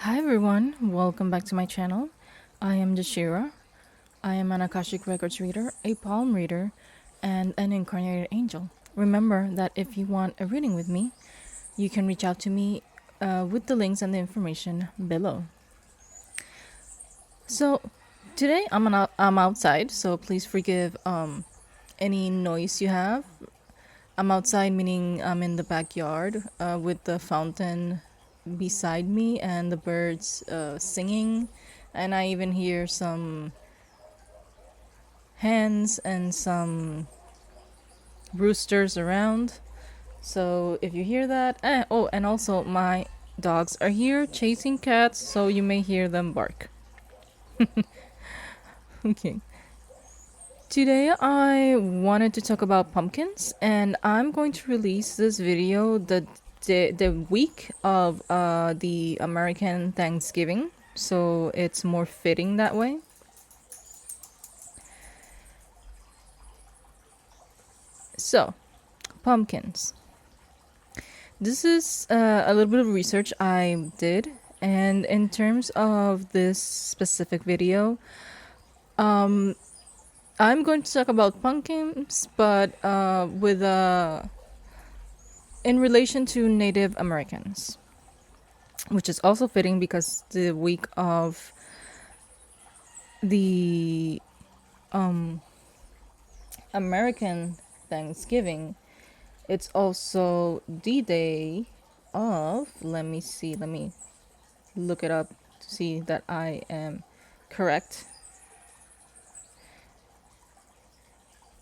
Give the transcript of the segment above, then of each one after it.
Hi everyone, welcome back to my channel. I am Dashira. I am an Akashic Records reader, a palm reader, and an incarnated angel. Remember that if you want a reading with me, you can reach out to me with the links and the information below. So today I'm outside, so please forgive any noise you have. I'm outside meaning I'm in the backyard with the fountain beside me and the birds singing, and I even hear some hens and some roosters around. So if you hear that, and also my dogs are here chasing cats, so you may hear them bark. Okay. Today I wanted to talk about pumpkins, and I'm going to release this video the week of the American Thanksgiving, so it's more fitting that way. So, pumpkins. This is a little bit of research I did, and in terms of this specific video, I'm going to talk about pumpkins, but in relation to Native Americans, which is also fitting because the week of the American Thanksgiving, it's also the day of, let me look it up to see that I am correct.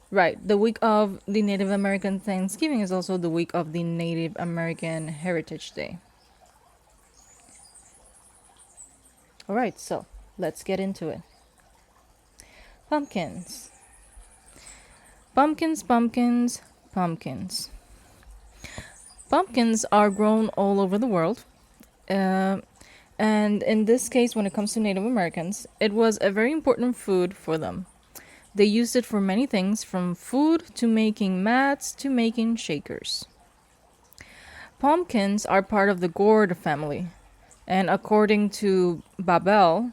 Right, the week of the Native American Thanksgiving is also the week of the Native American Heritage Day. Alright, so let's get into it. Pumpkins. Pumpkins, pumpkins, pumpkins. Pumpkins are grown all over the world. And in this case, when it comes to Native Americans, it was a very important food for them. They used it for many things, from food to making mats to making shakers. Pumpkins are part of the gourd family, and according to Babel,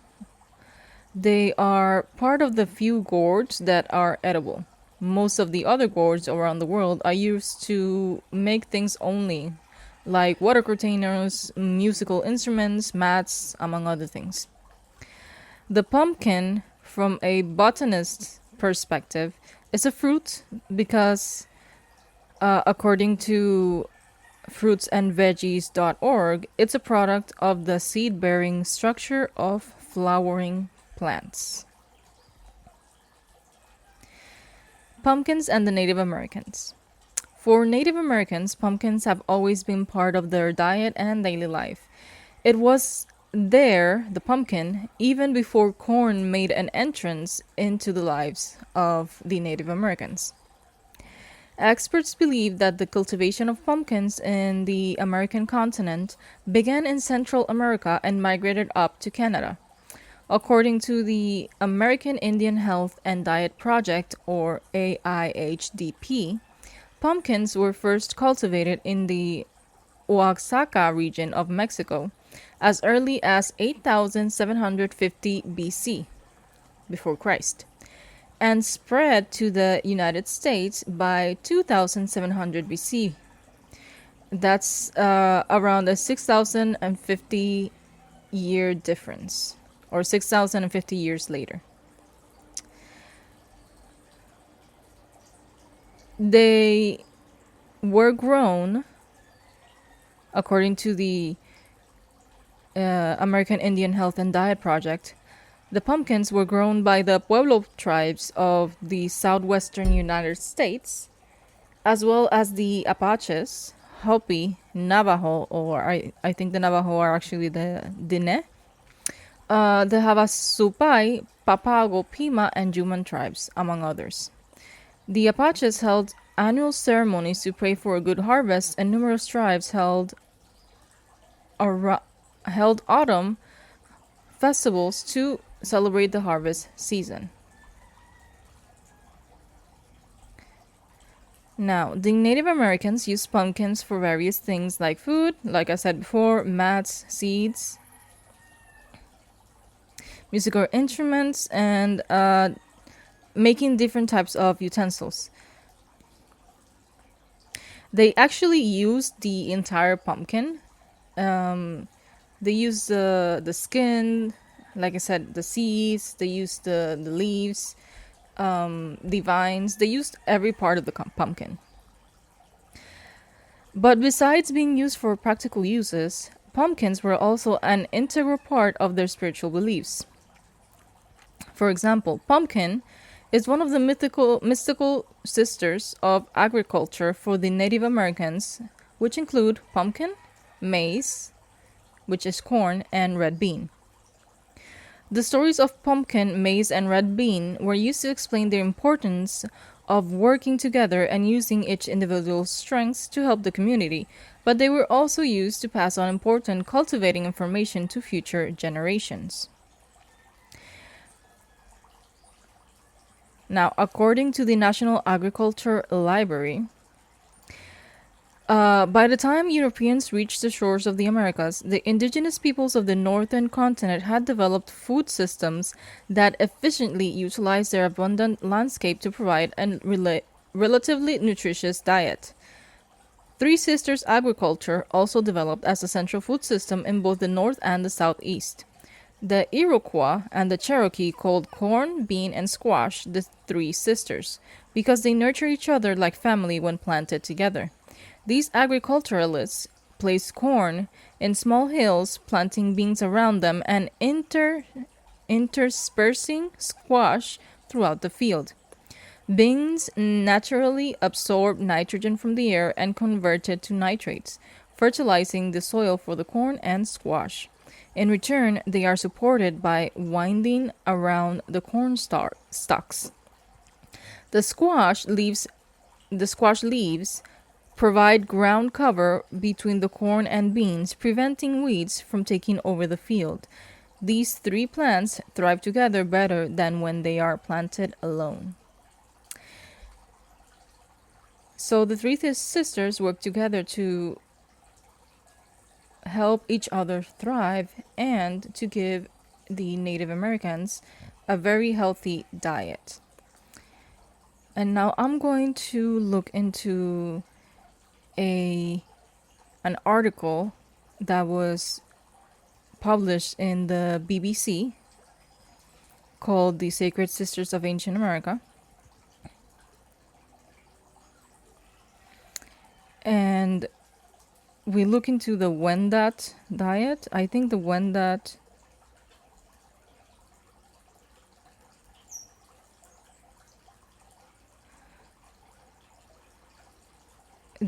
they are part of the few gourds that are edible. Most of the other gourds around the world are used to make things only, like water containers, musical instruments, mats, among other things. The pumpkin, from a botanist's perspective, is a fruit because, according to fruitsandveggies.org, it's a product of the seed-bearing structure of flowering plants. Pumpkins and the Native Americans. For Native Americans, pumpkins have always been part of their diet and daily life. It was there, the pumpkin, even before corn made an entrance into the lives of the Native Americans. Experts believe that the cultivation of pumpkins in the American continent began in Central America and migrated up to Canada. According to the American Indian Health and Diet Project, or AIHDP, pumpkins were first cultivated in the Oaxaca region of Mexico as early as 8750 BC, before Christ, and spread to the United States by 2700 BC. That's around a 6050 year difference, or 6050 years later. They were grown, according to the American Indian Health and Diet Project. The pumpkins were grown by the Pueblo tribes of the southwestern United States, as well as the Apaches, Hopi, Navajo, or I think the Navajo are actually the Diné, the Havasupai, Papago, Pima, and Juman tribes, among others. The Apaches held annual ceremonies to pray for a good harvest, and numerous tribes held autumn festivals to celebrate the harvest season. Now, the Native Americans used pumpkins for various things like food, like I said before, mats, seeds, musical instruments, and making different types of utensils. They actually used the entire pumpkin. Um, they used the skin, like I said, the seeds. They used the leaves, the vines. They used every part of the pumpkin. But besides being used for practical uses, pumpkins were also an integral part of their spiritual beliefs. For example, pumpkin is one of the mystical sisters of agriculture for the Native Americans, which include pumpkin, maize, which is corn, and red bean. The stories of pumpkin, maize, and red bean were used to explain the importance of working together and using each individual's strengths to help the community, but they were also used to pass on important cultivating information to future generations. Now, according to the National Agriculture Library, by the time Europeans reached the shores of the Americas, the indigenous peoples of the northern continent had developed food systems that efficiently utilized their abundant landscape to provide a relatively nutritious diet. Three Sisters agriculture also developed as a central food system in both the north and the southeast. The Iroquois and the Cherokee called corn, bean, and squash the Three Sisters because they nurture each other like family when planted together. These agriculturalists placed corn in small hills, planting beans around them and interspersing squash throughout the field. Beans naturally absorb nitrogen from the air and convert it to nitrates, fertilizing the soil for the corn and squash. In return, they are supported by winding around the corn stalks. The squash leaves provide ground cover between the corn and beans, preventing weeds from taking over the field. These three plants thrive together better than when they are planted alone. So the three sisters work together to help each other thrive and to give the Native Americans a very healthy diet. And now I'm going to look into an article that was published in the BBC called The Sacred Sisters of Ancient America. And we look into the Wendat diet. I think the Wendat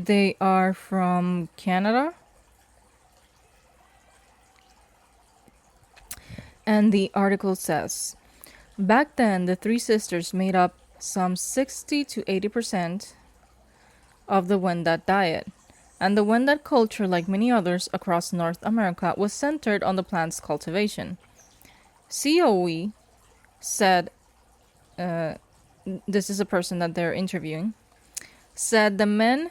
they are from Canada. And the article says, back then the three sisters made up some 60 to 80% of the Wendat diet. And the Wendat culture, like many others across North America, was centered on the plant's cultivation. COE said, this is a person that they're interviewing, said the men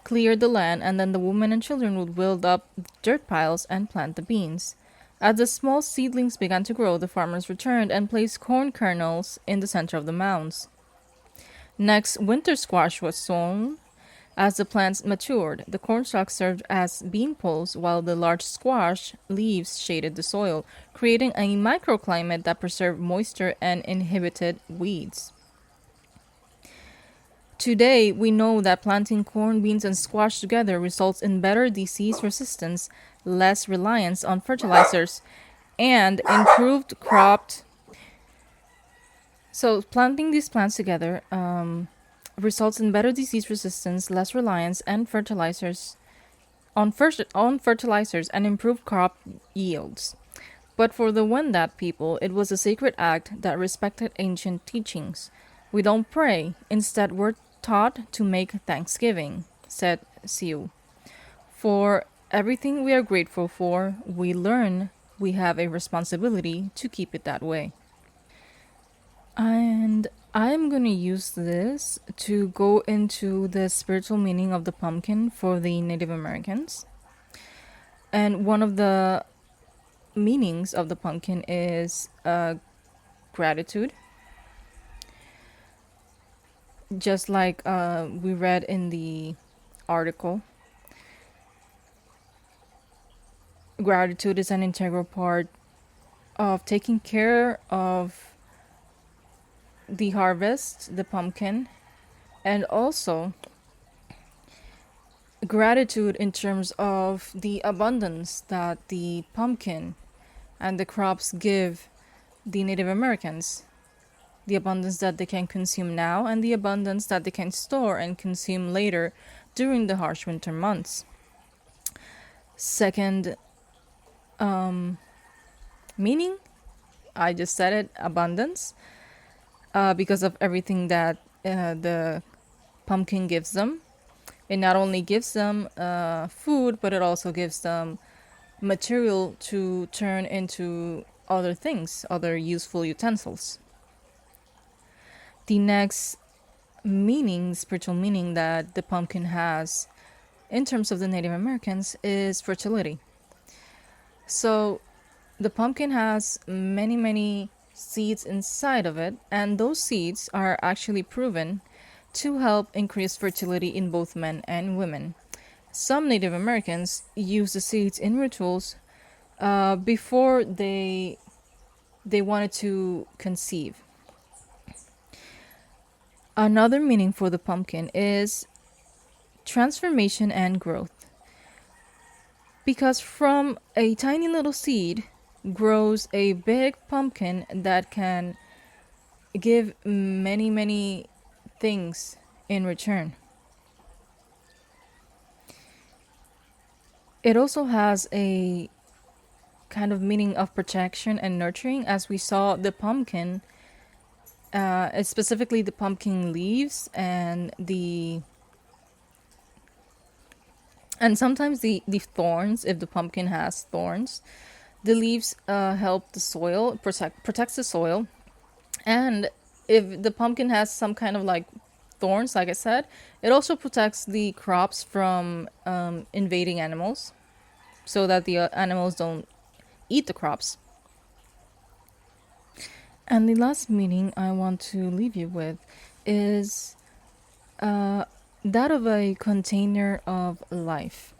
cleared the land and then the women and children would build up dirt piles and plant the beans. As the small seedlings began to grow, the farmers returned and placed corn kernels in the center of the mounds. Next, winter squash was sown. As the plants matured, the corn stalks served as bean poles while the large squash leaves shaded the soil, creating a microclimate that preserved moisture and inhibited weeds. Today, we know that planting corn, beans, and squash together results in better disease resistance, less reliance on fertilizers, and improved cropped. So, planting these plants together results in better disease resistance, less reliance and fertilizers on fertilizers, and improved crop yields. But for the Wendat people, it was a sacred act that respected ancient teachings. We don't pray; instead, we're taught to make thanksgiving, said Siu. For everything we are grateful for, we learn we have a responsibility to keep it that way. And I'm going to use this to go into the spiritual meaning of the pumpkin for the Native Americans. And one of the meanings of the pumpkin is gratitude, just like we read in the article. Gratitude is an integral part of taking care of the harvest, the pumpkin, and also gratitude in terms of the abundance that the pumpkin and the crops give the Native Americans. The abundance that they can consume now and the abundance that they can store and consume later during the harsh winter months. Second meaning, I just said it, abundance, because of everything that the pumpkin gives them. It not only gives them food, but it also gives them material to turn into other things, other useful utensils. The next meaning, spiritual meaning that the pumpkin has in terms of the Native Americans is fertility. So the pumpkin has many, many seeds inside of it, and those seeds are actually proven to help increase fertility in both men and women. Some Native Americans use the seeds in rituals before they wanted to conceive. Another meaning for the pumpkin is transformation and growth. Because from a tiny little seed grows a big pumpkin that can give many, many things in return. It also has a kind of meaning of protection and nurturing, as we saw the pumpkin, specifically the pumpkin leaves and sometimes the thorns. If the pumpkin has thorns, the leaves help the soil, protects the soil. And if the pumpkin has some kind of like thorns, like I said, it also protects the crops from invading animals, so that the animals don't eat the crops. And the last meaning I want to leave you with is that of a container of life.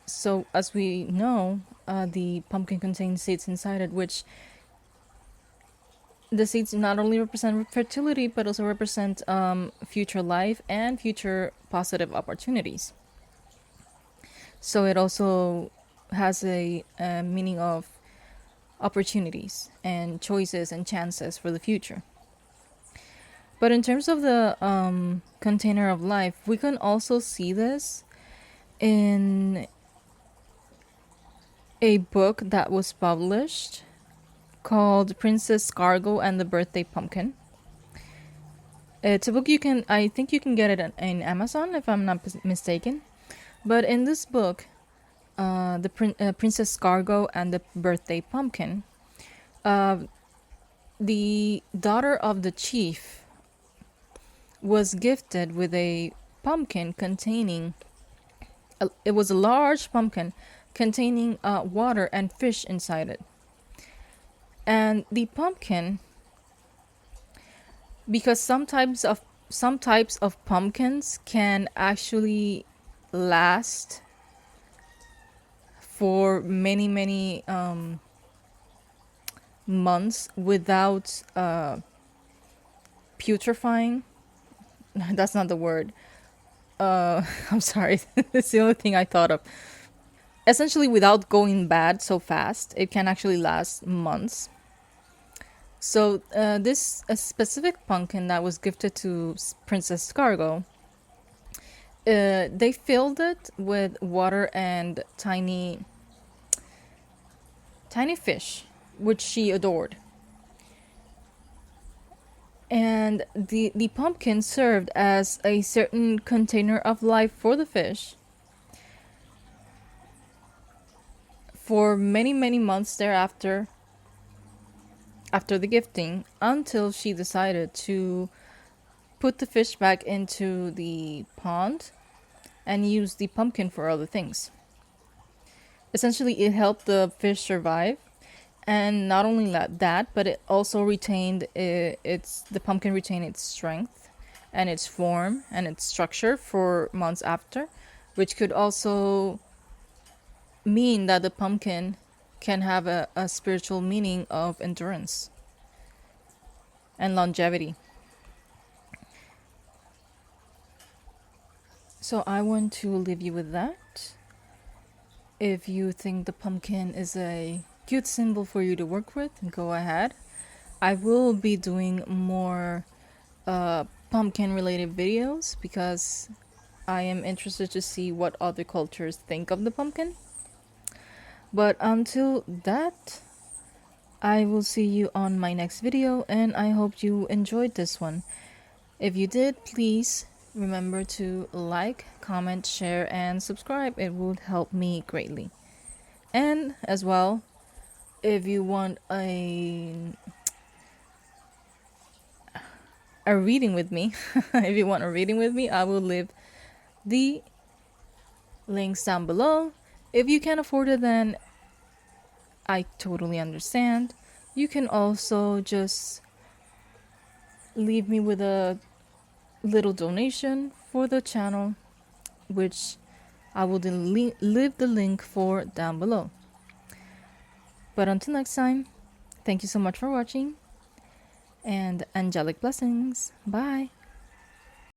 So, as we know, the pumpkin contains seeds inside it, which the seeds not only represent fertility, but also represent future life and future positive opportunities. So it also has a meaning of opportunities and choices and chances for the future. But in terms of the container of life, we can also see this in a book that was published called Princess Cargo and the Birthday Pumpkin. It's a book I think you can get it in Amazon, if I'm not mistaken. But in this book, Princess Cargo and the Birthday Pumpkin, the daughter of the chief was gifted with a pumpkin containing, it was a large pumpkin containing water and fish inside it. And the pumpkin, because some types of pumpkins can actually last for many, many months without putrefying. That's not the word. I'm sorry. It's the only thing I thought of. Essentially, without going bad so fast, it can actually last months. So this specific pumpkin that was gifted to Princess Cargo, they filled it with water and tiny fish, which she adored. And the pumpkin served as a certain container of life for the fish for many, many months thereafter, after the gifting, until she decided to put the fish back into the pond and use the pumpkin for other things. Essentially, it helped the fish survive. And not only that, but it also retained the pumpkin retained its strength and its form and its structure for months after, which could also mean that the pumpkin can have a spiritual meaning of endurance and longevity. So I want to leave you with that. If you think the pumpkin is a good symbol for you to work with, go ahead. I will be doing more pumpkin related videos because I am interested to see what other cultures think of the pumpkin. But until that, I will see you on my next video, and I hope you enjoyed this one. If you did, please remember to like, comment, share, and subscribe. It would help me greatly. And as well, if you want a reading with me, if you want a reading with me, I will leave the links down below. If you can't afford it, then I totally understand. You can also just leave me with a little donation for the channel, which I will leave the link for down below. But until next time, thank you so much for watching, and angelic blessings. Bye.